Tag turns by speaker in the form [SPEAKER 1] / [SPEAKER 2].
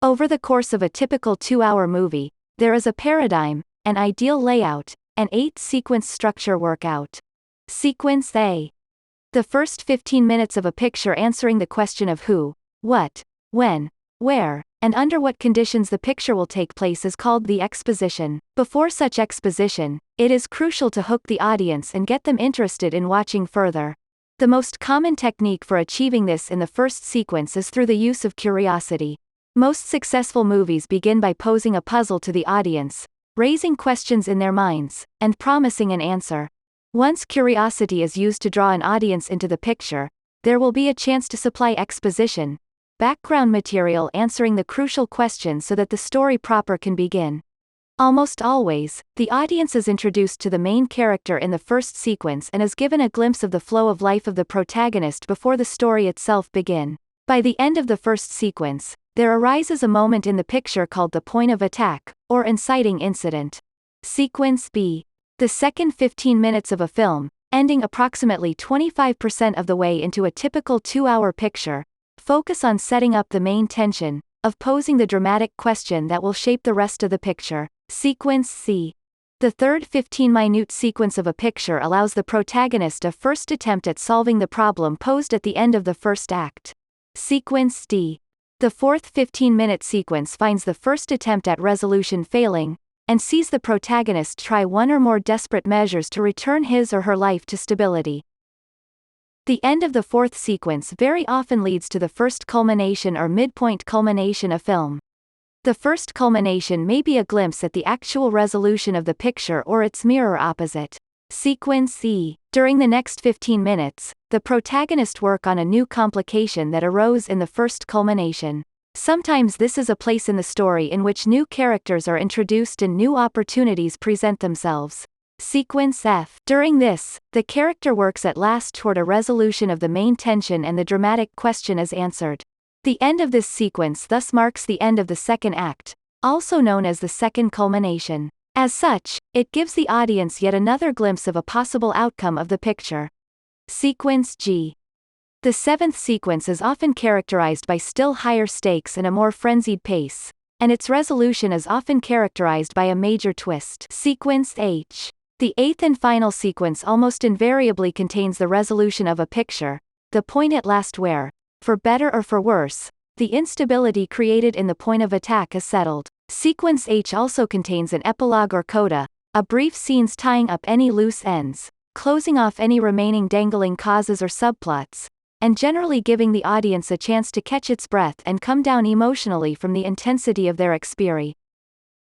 [SPEAKER 1] Over the course of a typical 2-hour movie, there is a paradigm, an ideal layout, an 8-sequence structure workout. Sequence A. The first 15 minutes of a picture answering the question of who, what, when, where, and under what conditions the picture will take place is called the exposition. Before such exposition, it is crucial to hook the audience and get them interested in watching further. The most common technique for achieving this in the first sequence is through the use of curiosity. Most successful movies begin by posing a puzzle to the audience, raising questions in their minds, and promising an answer. Once curiosity is used to draw an audience into the picture, there will be a chance to supply exposition, background material answering the crucial questions so that the story proper can begin. Almost always, the audience is introduced to the main character in the first sequence and is given a glimpse of the flow of life of the protagonist before the story itself begin. By the end of the first sequence, there arises a moment in the picture called the point of attack, or inciting incident. Sequence B. The second 15 minutes of a film, ending approximately 25% of the way into a typical 2-hour picture, focus on setting up the main tension, of posing the dramatic question that will shape the rest of the picture. Sequence C. The third 15-minute sequence of a picture allows the protagonist a first attempt at solving the problem posed at the end of the first act. Sequence D. The fourth 15-minute sequence finds the first attempt at resolution failing, and sees the protagonist try one or more desperate measures to return his or her life to stability. The end of the fourth sequence very often leads to the first culmination or midpoint culmination of film. The first culmination may be a glimpse at the actual resolution of the picture or its mirror opposite. Sequence E. During the next 15 minutes, the protagonist work on a new complication that arose in the first culmination. Sometimes this is a place in the story in which new characters are introduced and new opportunities present themselves. Sequence F. During this, the character works at last toward a resolution of the main tension and the dramatic question is answered. The end of this sequence thus marks the end of the second act, also known as the second culmination. As such, it gives the audience yet another glimpse of a possible outcome of the picture. Sequence G. The seventh sequence is often characterized by still higher stakes and a more frenzied pace, and its resolution is often characterized by a major twist. Sequence H. The eighth and final sequence almost invariably contains the resolution of a picture, the point at last where, for better or for worse, the instability created in the point of attack is settled. Sequence H also contains an epilogue or coda, a brief scenes tying up any loose ends, closing off any remaining dangling causes or subplots, and generally giving the audience a chance to catch its breath and come down emotionally from the intensity of their experience.